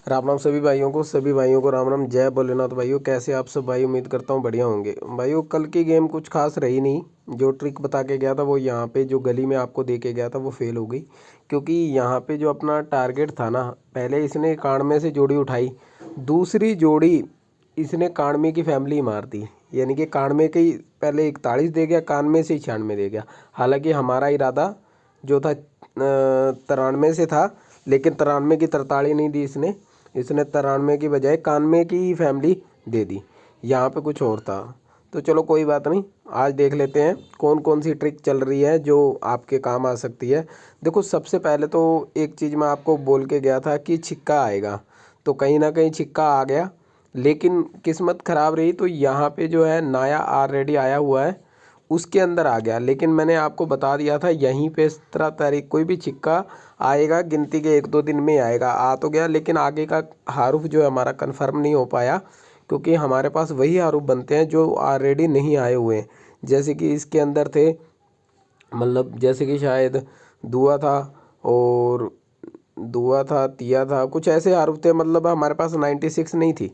राम राम सभी भाइयों को राम राम। जय भोलेनाथ भाइयों। कैसे आप सब भाई? उम्मीद करता हूँ बढ़िया होंगे भाइयों। कल की गेम कुछ खास रही नहीं। जो ट्रिक बता के गया था वो यहाँ पे जो गली में आपको दे के गया था वो फेल हो गई। क्योंकि यहाँ पे जो अपना टारगेट था ना, पहले इसने कानमे से जोड़ी उठाई, दूसरी जोड़ी इसने कानमे की फैमिली मार दी। यानी कि कानमे की पहले 41 दे गया, कानमे से 96 दे गया। हालांकि हमारा इरादा जो था 93 से था, लेकिन 93 की 43 नहीं दी इसने 93 की बजाय कानमे की ही फैमिली दे दी। यहाँ पे कुछ और था। तो चलो कोई बात नहीं, आज देख लेते हैं कौन कौन सी ट्रिक चल रही है जो आपके काम आ सकती है। देखो, सबसे पहले तो एक चीज़ मैं आपको बोल के गया था कि छिक्का आएगा, तो कहीं ना कहीं छिक्का आ गया। लेकिन किस्मत ख़राब रही, तो यहाँ पे जो है नया ऑलरेडी आया हुआ है, उसके अंदर आ गया। लेकिन मैंने आपको बता दिया था यहीं पे 17 तारीख कोई भी छिक्का आएगा, गिनती के 1-2 दिन में आएगा। आ तो गया, लेकिन आगे का हरूफ जो है हमारा कंफर्म नहीं हो पाया, क्योंकि हमारे पास वही हरूफ बनते हैं जो ऑलरेडी नहीं आए हुए हैं। जैसे कि इसके अंदर थे, मतलब जैसे कि शायद दुआ था, और दुआ था, तिया था, कुछ ऐसे हरूफ थे। मतलब हमारे पास 96 नहीं थी,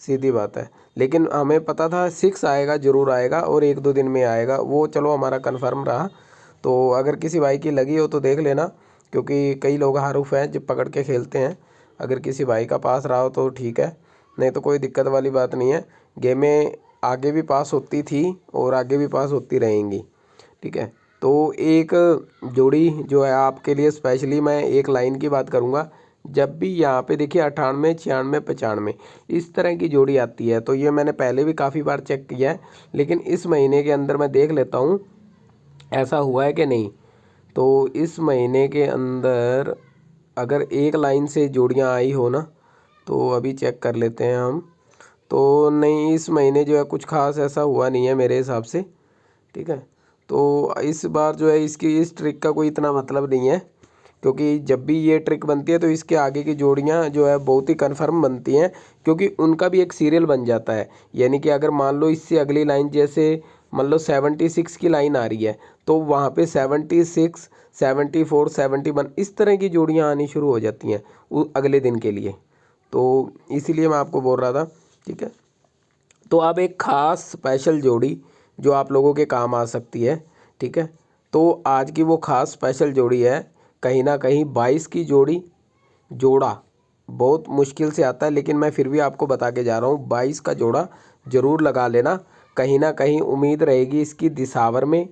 सीधी बात है। लेकिन हमें पता था 6 आएगा, ज़रूर आएगा, और 1-2 दिन में आएगा। वो चलो हमारा कंफर्म रहा। तो अगर किसी भाई की लगी हो तो देख लेना, क्योंकि कई लोग हरूफ हैं जो पकड़ के खेलते हैं। अगर किसी भाई का पास रहा हो तो ठीक है, नहीं तो कोई दिक्कत वाली बात नहीं है। गेमें आगे भी पास होती थी और आगे भी पास होती रहेंगी, ठीक है। तो एक जोड़ी जो है आपके लिए स्पेशली मैं एक लाइन की बात करूँगा। जब भी यहाँ पे देखिए 98, 96, 95 इस तरह की जोड़ी आती है, तो ये मैंने पहले भी काफ़ी बार चेक किया है, लेकिन इस महीने के अंदर मैं देख लेता हूँ ऐसा हुआ है कि नहीं। तो इस महीने के अंदर अगर एक लाइन से जोड़ियाँ आई हो ना, तो अभी चेक कर लेते हैं हम। तो नहीं, इस महीने जो है कुछ खास ऐसा हुआ नहीं है मेरे हिसाब से, ठीक है। तो इस बार जो है इसकी इस ट्रिक का कोई इतना मतलब नहीं है, क्योंकि जब भी ये ट्रिक बनती है तो इसके आगे की जोड़ियाँ जो है बहुत ही कन्फर्म बनती हैं, क्योंकि उनका भी एक सीरियल बन जाता है। यानी कि अगर मान लो इससे अगली लाइन, जैसे मान लो 76 की लाइन आ रही है, तो वहाँ पे 76, 74, 71 इस तरह की जोड़ियाँ आनी शुरू हो जाती हैं अगले दिन के लिए। तो इसीलिए मैं आपको बोल रहा था, ठीक है। तो अब एक ख़ास स्पेशल जोड़ी जो आप लोगों के काम आ सकती है, ठीक है। तो आज की वो ख़ास स्पेशल जोड़ी है, कहीं ना कहीं 22 की जोड़ा बहुत मुश्किल से आता है, लेकिन मैं फिर भी आपको बता के जा रहा हूँ 22 का जोड़ा ज़रूर लगा लेना। कहीं ना कहीं उम्मीद रहेगी इसकी दिसावर में,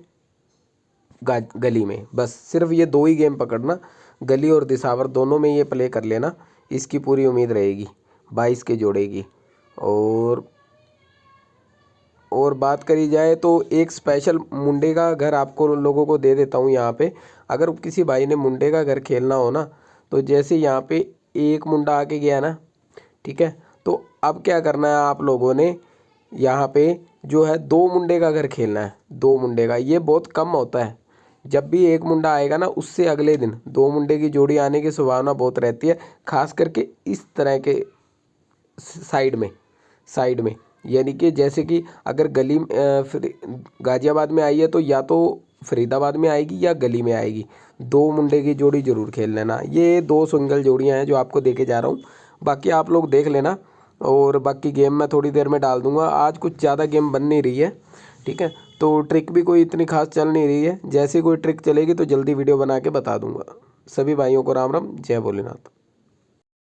गली में। बस सिर्फ ये 2 ही गेम पकड़ना, गली और दिसावर दोनों में ये प्ले कर लेना, इसकी पूरी उम्मीद रहेगी 22 के जोड़े की। और बात करी जाए तो एक स्पेशल मुंडे का घर आपको लोगों को दे देता हूँ यहाँ पे। अगर किसी भाई ने मुंडे का घर खेलना हो ना, तो जैसे यहाँ पे एक मुंडा आके गया ना, ठीक है। तो अब क्या करना है आप लोगों ने, यहाँ पे जो है 2 मुंडे का घर खेलना है। 2 मुंडे का ये बहुत कम होता है। जब भी एक मुंडा आएगा ना, उससे अगले दिन 2 मुंडे की जोड़ी आने की संभावना बहुत रहती है, खास करके इस तरह के साइड में। यानी कि जैसे कि अगर गली गाज़ियाबाद में आई है, तो या तो फरीदाबाद में आएगी या गली में आएगी। 2 मुंडे की जोड़ी ज़रूर खेल लेना। ये 2 सिंगल जोड़ियां हैं जो आपको देके जा रहा हूँ, बाकी आप लोग देख लेना। और बाकी गेम मैं थोड़ी देर में डाल दूंगा। आज कुछ ज़्यादा गेम बन नहीं रही है, ठीक है। तो ट्रिक भी कोई इतनी खास चल नहीं रही है। जैसे कोई ट्रिक चलेगी तो जल्दी वीडियो बना के बता दूंगा। सभी भाइयों को राम राम, जय भोलेनाथ।